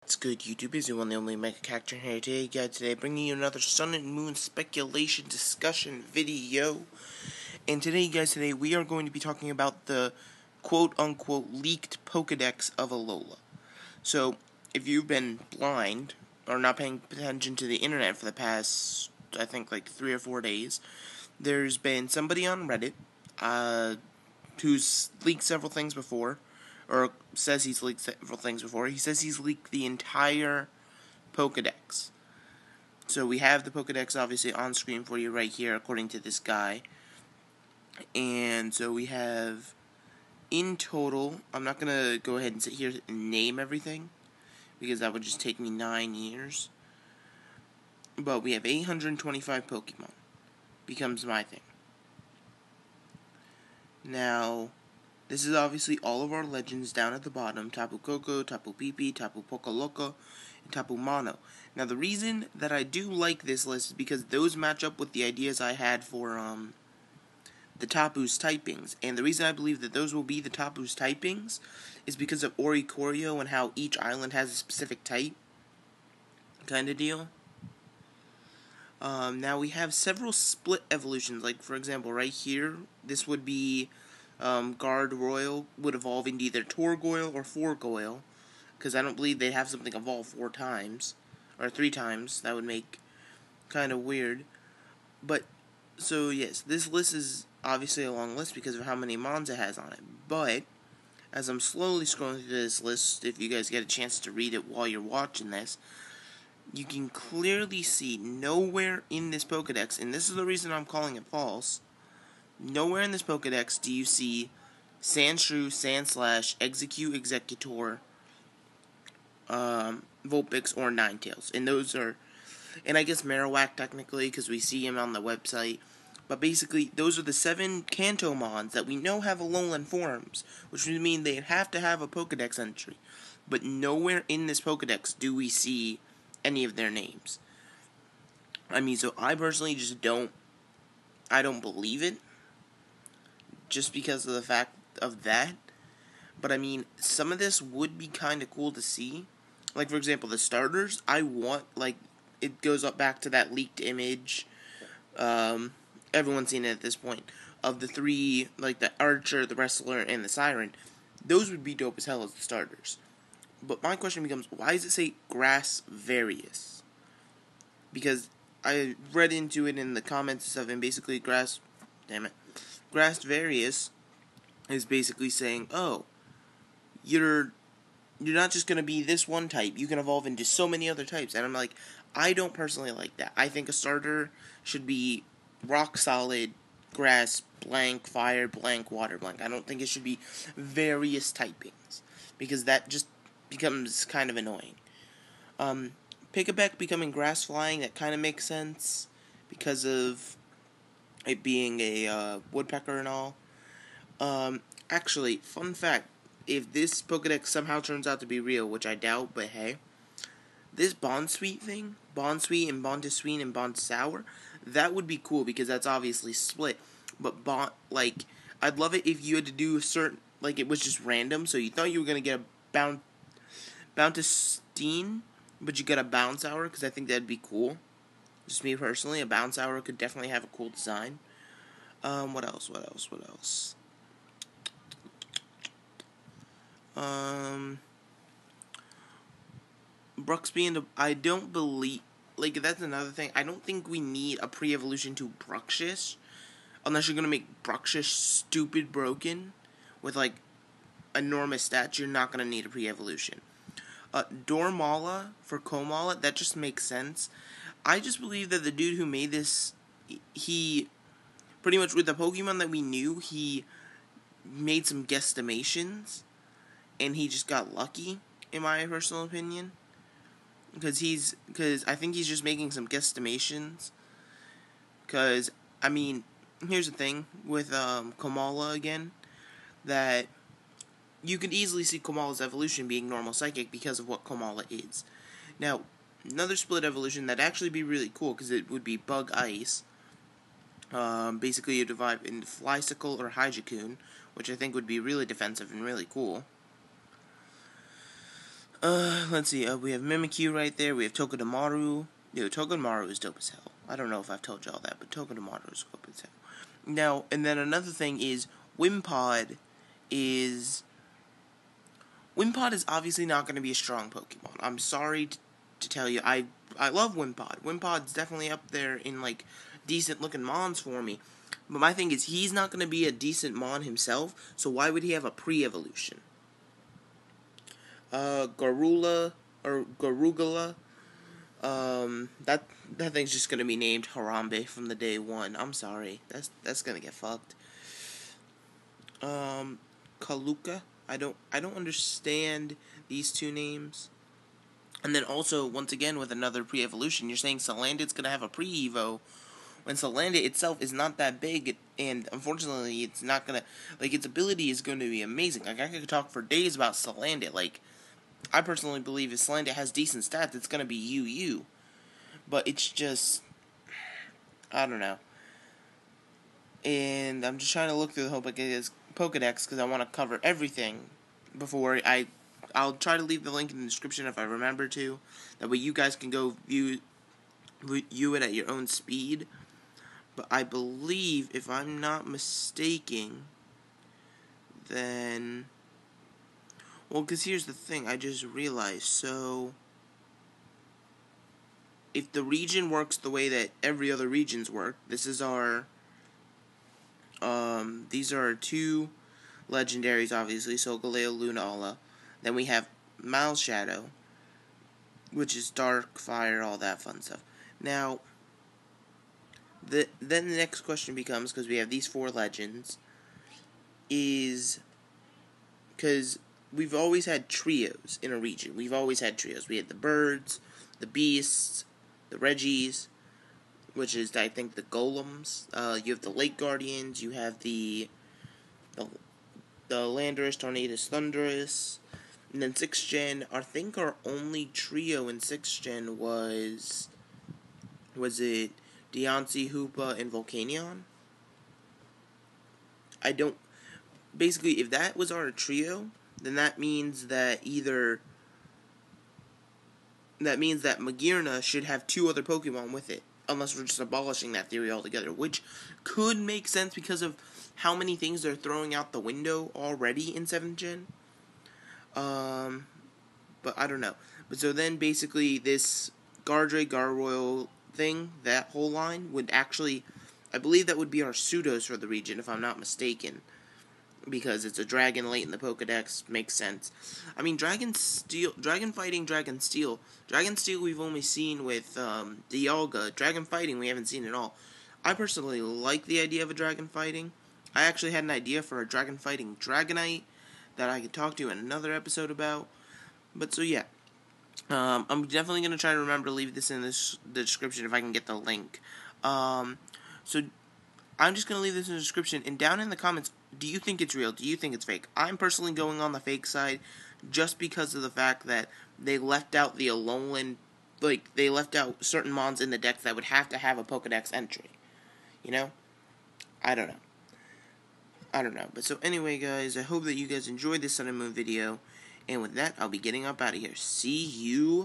It's good, YouTube. Is the one the only Mega Character here today, guys. Today, bringing you another Sun and Moon speculation discussion video. And today, guys, we are going to be talking about the quote-unquote leaked Pokedex of Alola. So, if you've been blind or not paying attention to the internet for the past, I think, like 3 or 4 days, there's been somebody on Reddit, who's leaked several things before, or says he's leaked several things before. He says he's leaked the entire Pokedex. So we have the Pokedex obviously on screen for you right here, according to this guy. And so we have, in total, I'm not going to go ahead and sit here and name everything, because that would just take me 9 years. But we have 825 Pokemon. Becomes my thing. Now, this is obviously all of our legends down at the bottom. Tapu Koko, Tapu Pipi, Tapu Pokoloko, and Tapu Mono. Now, the reason that I do like this list is because those match up with the ideas I had for, the Tapu's typings. And the reason I believe that those will be the Tapu's typings is because of Oricorio and how each island has a specific type kind of deal. Now, we have several split evolutions. Like, for example, right here, this would be Garderoyal would evolve into either Torgoyle or Forgoyle, because I don't believe they'd have something evolve 4 times, or 3 times. That would make kind of weird. But, so yes, this list is obviously a long list because of how many Mons it has on it. But, as I'm slowly scrolling through this list, if you guys get a chance to read it while you're watching this, you can clearly see nowhere in this Pokedex, and this is the reason I'm calling it false, nowhere in this Pokedex do you see Sandshrew, Sandslash, Execute, Executor, Vulpix, or Ninetales. And those are, and I guess Marowak technically, because we see him on the website. But basically, those are the 7 Kantomons that we know have Alolan forms, which would mean they'd have to have a Pokedex entry. But nowhere in this Pokedex do we see any of their names. I mean, so I personally just don't believe it, just because of the fact of that. But I mean, some of this would be kind of cool to see. Like, for example, the starters, I want, like, it goes up back to that leaked image, everyone's seen it at this point, of the 3, like, the Archer, the Wrestler, and the Siren. Those would be dope as hell as the starters. But my question becomes, why does it say Grass Various? Because I read into it in the comments and stuff, and basically Grass Various is basically saying, oh, you're not just going to be this one type, you can evolve into so many other types. And I'm like, I don't personally like that. I think a starter should be rock solid, grass, blank, fire, blank, water, blank. I don't think it should be various typings, because that just becomes kind of annoying. Pickaback becoming grass flying, that kind of makes sense because of it being a woodpecker and all. Actually, fun fact, if this Pokedex somehow turns out to be real, which I doubt, but hey, this Bonsweet thing, Bonsweet and Bontisweet and Bonsour, that would be cool because that's obviously split. But I'd love it if you had to do a certain, like, it was just random, so you thought you were gonna get a Bountisteen, but you got a Bounsour, because I think that'd be cool. Just me personally, a Bounsour could definitely have a cool design. What else? Bruxby and I don't believe, like, that's another thing. I don't think we need a pre-evolution to Bruxish, unless you're gonna make Bruxish stupid broken with, like, enormous stats. You're not gonna need a pre-evolution. Dormala for Komala, that just makes sense. I just believe that the dude who made this, he pretty much, with the Pokemon that we knew, he made some guesstimations, and he just got lucky, in my personal opinion. Because I think he's just making some guesstimations. Because, I mean, here's the thing with Komala again, that you could easily see Komala's evolution being normal psychic because of what Komala is. Now, another split evolution that'd actually be really cool, because it would be Bug Ice. Basically, you divide into Flysicle or Hydrocoon, which I think would be really defensive and really cool. Let's see. We have Mimikyu right there. We have Togedemaru. Yo, Togedemaru is dope as hell. I don't know if I've told y'all that, but Togedemaru is dope as hell. Now, and then another thing is Wimpod is obviously not going to be a strong Pokemon. I'm sorry to tell you. I love Wimpod. Wimpod's definitely up there in, like, decent looking Mons for me. But my thing is, he's not going to be a decent Mon himself, so why would he have a pre-evolution? Garula, or Garugula, that thing's just going to be named Harambe from the day one. I'm sorry. That's going to get fucked. Kaluka. I don't understand these two names. And then also, once again, with another pre-evolution, you're saying Salandit's going to have a pre-evo, when Salandit itself is not that big, and unfortunately, it's not going to, like, its ability is going to be amazing. Like, I could talk for days about Salandit. Like, I personally believe if Salandit has decent stats, it's going to be UU. But it's just, I don't know. And I'm just trying to look through the whole Pokedex because I want to cover everything before I'll try to leave the link in the description if I remember to. That way you guys can go view it at your own speed. But I believe, if I'm not mistaken, then... Well, because here's the thing, I just realized, so... If the region works the way that every other regions work, this is our... these are our two legendaries, obviously, Solgaleo, Lunala. Then we have Miles Shadow, which is Dark, Fire, all that fun stuff. Now, then the next question becomes, because we have these four legends, is... Because we've always had trios in a region. We've always had trios. We had the birds, the beasts, the Reggies, which is, I think, the golems. You have the lake guardians. You have the Landorus, Tornadus, Thunderous. And then 6th gen, I think our only trio in 6th gen was it Deontay, Hoopa, and Volcanion? I don't... Basically, if that was our trio, then that means that Magearna should have two other Pokemon with it, unless we're just abolishing that theory altogether, which could make sense because of how many things they're throwing out the window already in 7th gen. But I don't know. But so then basically this Gardray, Garroyal thing, that whole line would actually, I believe that would be our pseudos for the region, if I'm not mistaken. Because it's a dragon late in the Pokedex, makes sense. I mean, Dragon Fighting, Dragon Steel. Dragon Steel we've only seen with Dialga. Dragon Fighting we haven't seen at all. I personally like the idea of a Dragon Fighting. I actually had an idea for a Dragon Fighting Dragonite that I could talk to in another episode about. But so yeah. I'm definitely going to try to remember to leave this in the description if I can get the link. So I'm just going to leave this in the description, and down in the comments, do you think it's real? Do you think it's fake? I'm personally going on the fake side just because of the fact that they left out the Alolan, like, they left out certain mons in the deck that would have to have a Pokedex entry. You know? I don't know. But so anyway, guys, I hope that you guys enjoyed this Sun and Moon video, and with that, I'll be getting up out of here. See you